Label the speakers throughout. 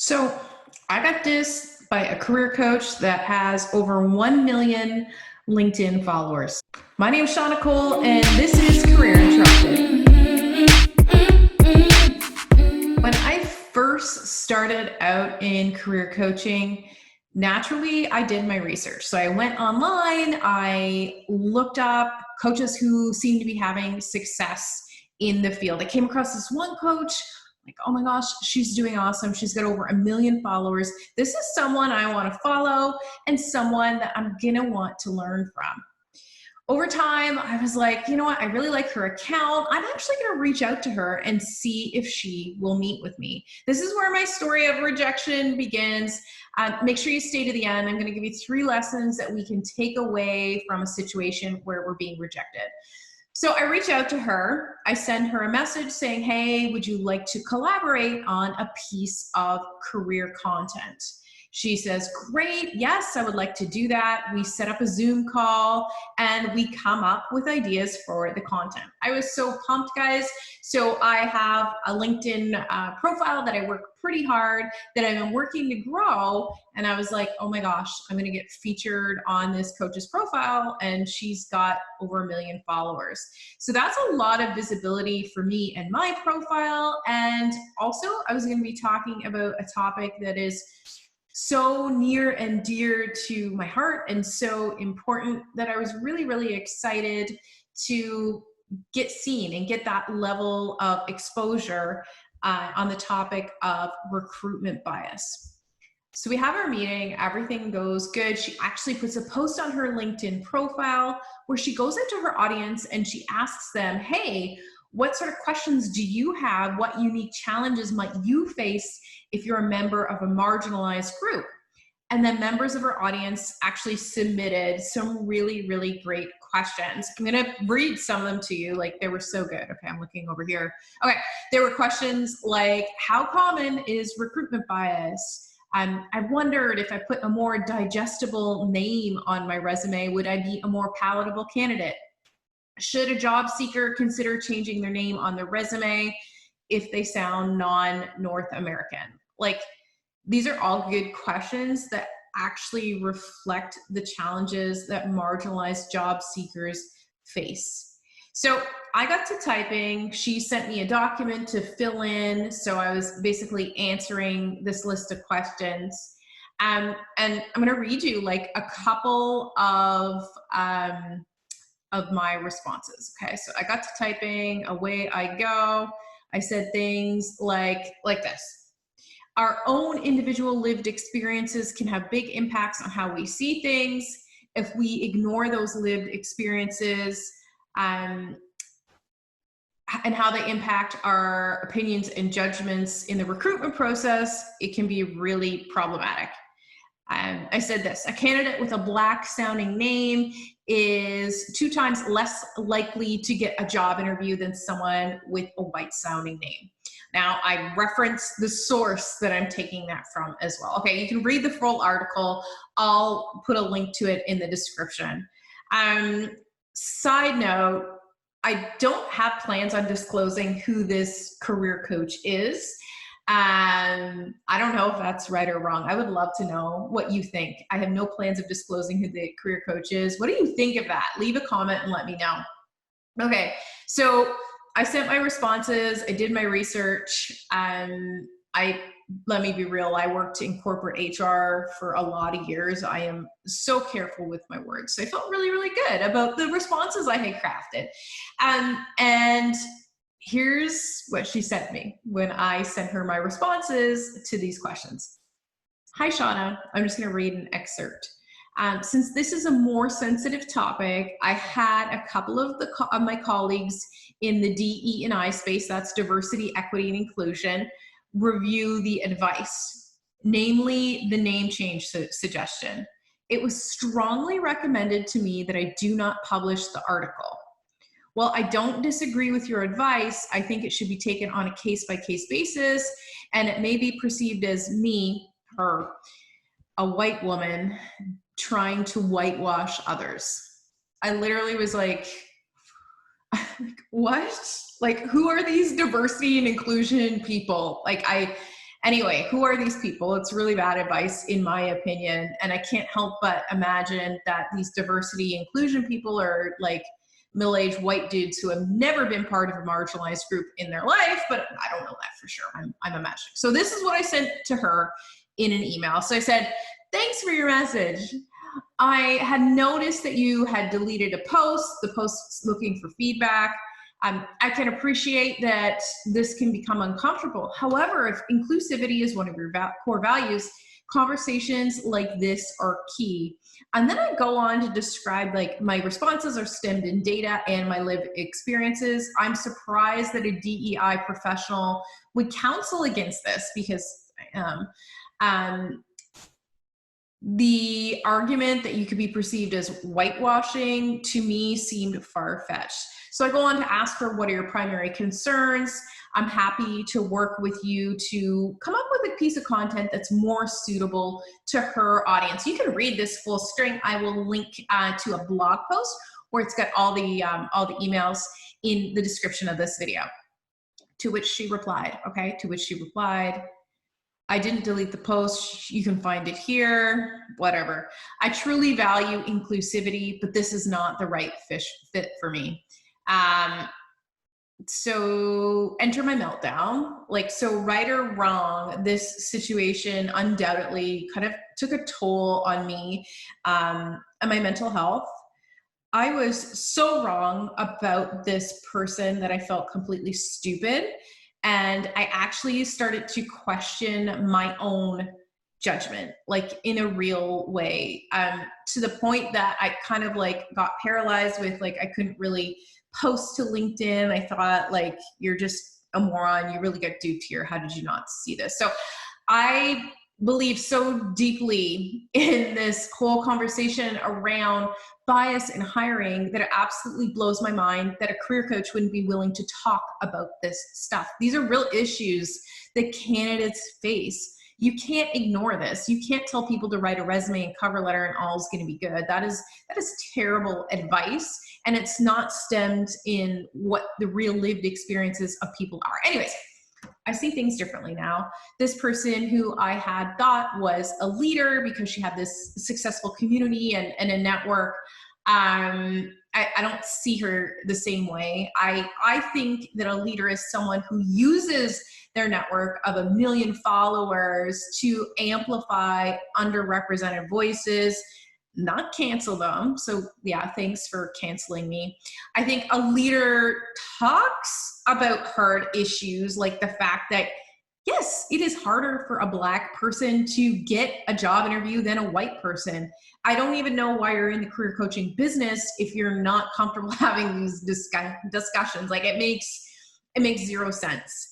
Speaker 1: So I got dissed by a career coach that has over 1 million LinkedIn followers. My name is Shauna Cole, and this is Career Interrupted. When I first started out in career coaching, naturally, I did my research. So I went online, I looked up coaches who seemed to be having success in the field. I came across this one coach, like, oh my gosh, she's doing awesome. She's got over 1 million followers. This is someone I want to follow and someone that I'm going to want to learn from. Over time, I was like, you know what? I really like her account. I'm actually going to reach out to her and see if she will meet with me. This is where my story of rejection begins. Make sure you stay to the end. I'm going to give you 3 lessons that we can take away from a situation where we're being rejected. So I reach out to her. I send her a message saying, hey, would you like to collaborate on a piece of career content? She says, great, yes, I would like to do that. We set up a Zoom call and we come up with ideas for the content. I was so pumped, guys. So I have a LinkedIn profile that I work pretty hard, that I've been working to grow. And I was like, oh my gosh, I'm gonna get featured on this coach's profile, and she's got over 1 million followers. So that's a lot of visibility for me and my profile. And also I was gonna be talking about a topic that is so near and dear to my heart and so important that I was really, really excited to get seen and get that level of exposure on the topic of recruitment bias. So we have our meeting, everything goes good. She actually puts a post on her LinkedIn profile where she goes into her audience and she asks them, hey, what sort of questions do you have? What unique challenges might you face if you're a member of a marginalized group? And then members of our audience actually submitted some really, really great questions. I'm gonna read some of them to you, like they were so good. Okay, I'm looking over here. Okay, there were questions like, how common is recruitment bias? I wondered if I put a more digestible name on my resume, would I be a more palatable candidate? Should a job seeker consider changing their name on their resume if they sound non-North American? Like, these are all good questions that actually reflect the challenges that marginalized job seekers face. So I got to typing. She sent me a document to fill in. So I was basically answering this list of questions. And I'm going to read you like a couple of my responses. Okay, so I got to typing, away I go. I said things like this. Our own individual lived experiences can have big impacts on how we see things. If we ignore those lived experiences and how they impact our opinions and judgments in the recruitment process, it can be really problematic. I said this, a candidate with a Black sounding name is 2 times less likely to get a job interview than someone with a white sounding name. Now, I reference the source that I'm taking that from as well. Okay, you can read the full article. I'll put a link to it in the description. Side note, I don't have plans on disclosing who this career coach is. I don't know if that's right or wrong. I would love to know what you think. I have no plans of disclosing who the career coach is. What do you think of that? Leave a comment and let me know. Okay, so I sent my responses. I did my research. Let me be real, I worked in corporate HR for a lot of years. I am so careful with my words. So I felt really, really good about the responses I had crafted. And here's what she sent me when I sent her my responses to these questions. Hi, Shauna. I'm just going to read an excerpt. Since this is a more sensitive topic, I had a couple of my colleagues in the DE&I space, that's diversity, equity, and inclusion, review the advice, namely the name change suggestion. It was strongly recommended to me that I do not publish the article. While I don't disagree with your advice, I think it should be taken on a case-by-case basis, and it may be perceived as me, her, a white woman, trying to whitewash others. I literally was like, what? Like, who are these diversity and inclusion people? Like, Anyway, who are these people? It's really bad advice in my opinion. And I can't help but imagine that these diversity inclusion people are like middle-aged white dudes who have never been part of a marginalized group in their life, but I don't know that for sure. I'm imagining. So this is what I sent to her in an email. So I said, thanks for your message. I had noticed that you had deleted a post. The post's looking for feedback. I can appreciate that this can become uncomfortable. However, if inclusivity is one of your core values, conversations like this are key. And then I go on to describe like my responses are stemmed in data and my lived experiences. I'm surprised that a DEI professional would counsel against this because the argument that you could be perceived as whitewashing to me seemed far-fetched. So I go on to ask her, what are your primary concerns? I'm happy to work with you to come up with a piece of content that's more suitable to her audience. You can read this full string. I will link to a blog post where it's got all the emails in the description of this video. To which she replied, okay, to which she replied, I didn't delete the post. You can find it here, whatever. I truly value inclusivity, but this is not the right fit for me. So enter my meltdown. Like, so right or wrong, this situation undoubtedly kind of took a toll on me and my mental health. I was so wrong about this person that I felt completely stupid. And I actually started to question my own judgment, like in a real way, to the point that I kind of like got paralyzed with like, I couldn't really post to LinkedIn. I thought like, you're just a moron. You really got duped here. How did you not see this? So I believe so deeply in this whole conversation around bias in hiring that it absolutely blows my mind that a career coach wouldn't be willing to talk about this stuff. These are real issues that candidates face. You can't ignore this. You can't tell people to write a resume and cover letter and all is going to be good. That is terrible advice. And it's not stemmed in what the real lived experiences of people are. Anyways, I see things differently now. This person who I had thought was a leader because she had this successful community and a network, I don't see her the same way. I think that a leader is someone who uses their network of 1 million followers to amplify underrepresented voices, not cancel them. So yeah, thanks for canceling me. I think a leader talks about hard issues like the fact that, yes, it is harder for a Black person to get a job interview than a white person. I don't even know why you're in the career coaching business if you're not comfortable having these discussions. Like it makes zero sense.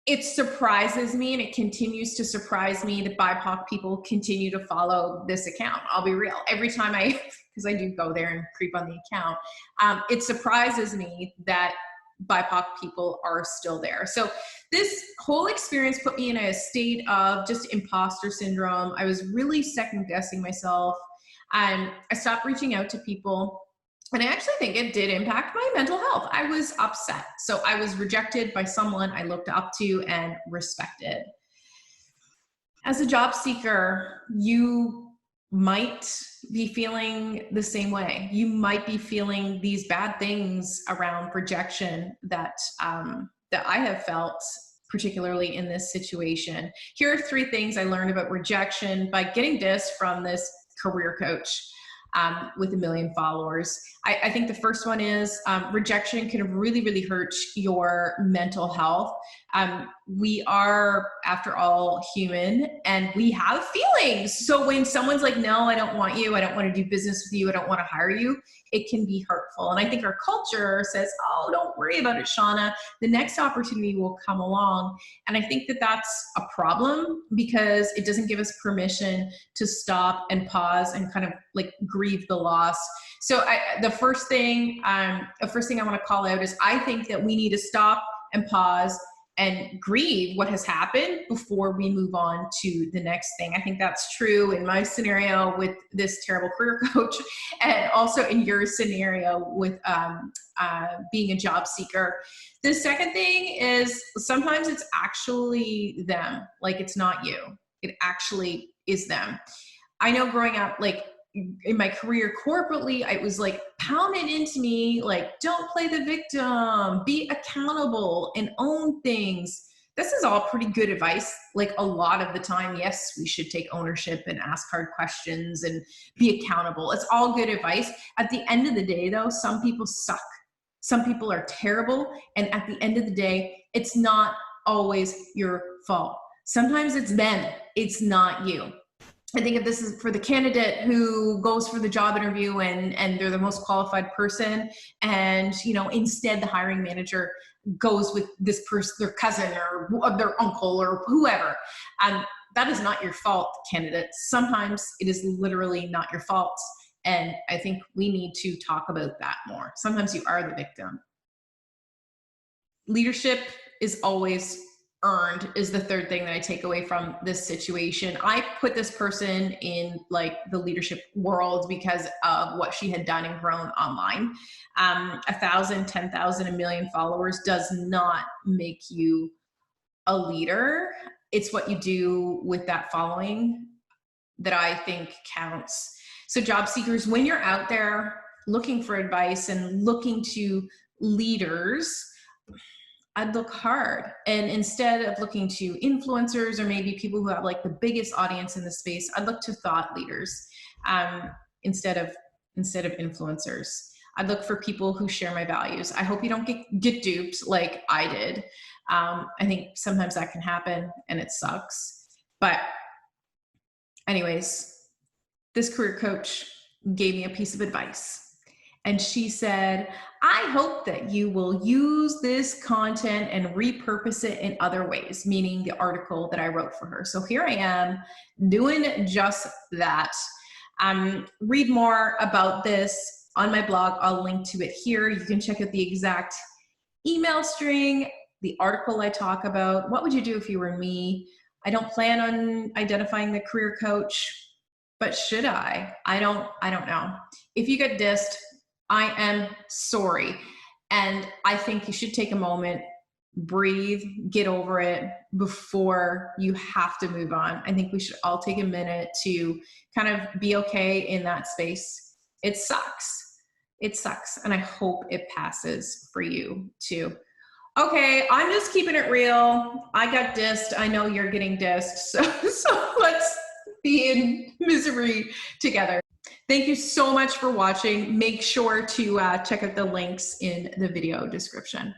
Speaker 1: It surprises me, and it continues to surprise me that BIPOC people continue to follow this account. I'll be real. Every time because I do go there and creep on the account, it surprises me that BIPOC people are still there. So this whole experience put me in a state of just imposter syndrome. I was really second guessing myself, and I stopped reaching out to people. And I actually think it did impact my mental health. I was upset. So I was rejected by someone I looked up to and respected. As a job seeker, you might be feeling the same way. You might be feeling these bad things around rejection that I have felt, particularly in this situation. Here are 3 things I learned about rejection by getting dissed from this career coach with 1 million followers. I think the first one is rejection can really, really hurt your mental health. We are, after all, human, and we have feelings. So when someone's like, no, I don't want you, I don't want to do business with you, I don't want to hire you, it can be hurtful. And I think our culture says, oh, don't worry about it, Shauna. The next opportunity will come along. And I think that that's a problem because it doesn't give us permission to stop and pause and kind of like grieve the loss. So the first thing I want to call out is I think that we need to stop and pause and grieve what has happened before we move on to the next thing. I think that's true in my scenario with this terrible career coach, and also in your scenario with being a job seeker. The second thing is sometimes it's actually them, like it's not you. It actually is them. I know growing up, like in my career corporately, it was like pounded into me, like, don't play the victim, be accountable and own things. This is all pretty good advice. Like a lot of the time, yes, we should take ownership and ask hard questions and be accountable. It's all good advice. At the end of the day though, some people suck. Some people are terrible. And at the end of the day, it's not always your fault. Sometimes it's them, it's not you. I think if this is for the candidate who goes for the job interview and they're the most qualified person, and instead the hiring manager goes with this person, their cousin or their uncle or whoever, that is not your fault, candidate. Sometimes it is literally not your fault. And I think we need to talk about that more. Sometimes you are the victim. Leadership is always earned is the third thing that I take away from this situation. I put this person in like the leadership world because of what she had done and grown online. 1,000, 10,000, 1 million followers does not make you a leader. It's what you do with that following that I think counts. So job seekers, when you're out there looking for advice and looking to leaders, I'd look hard. And instead of looking to influencers or maybe people who have like the biggest audience in the space, I'd look to thought leaders instead of influencers. I'd look for people who share my values. I hope you don't get duped like I did. I think sometimes that can happen and it sucks. But anyways, this career coach gave me a piece of advice. And she said, I hope that you will use this content and repurpose it in other ways, meaning the article that I wrote for her. So here I am doing just that. Read more about this on my blog. I'll link to it here. You can check out the exact email string, the article I talk about. What would you do if you were me? I don't plan on identifying the career coach, but should I? I don't know. If you get dissed, I am sorry. And I think you should take a moment, breathe, get over it before you have to move on. I think we should all take a minute to kind of be okay in that space. It sucks. It sucks. And I hope it passes for you too. Okay, I'm just keeping it real. I got dissed. I know you're getting dissed. So let's be in misery together. Thank you so much for watching. Make sure to check out the links in the video description.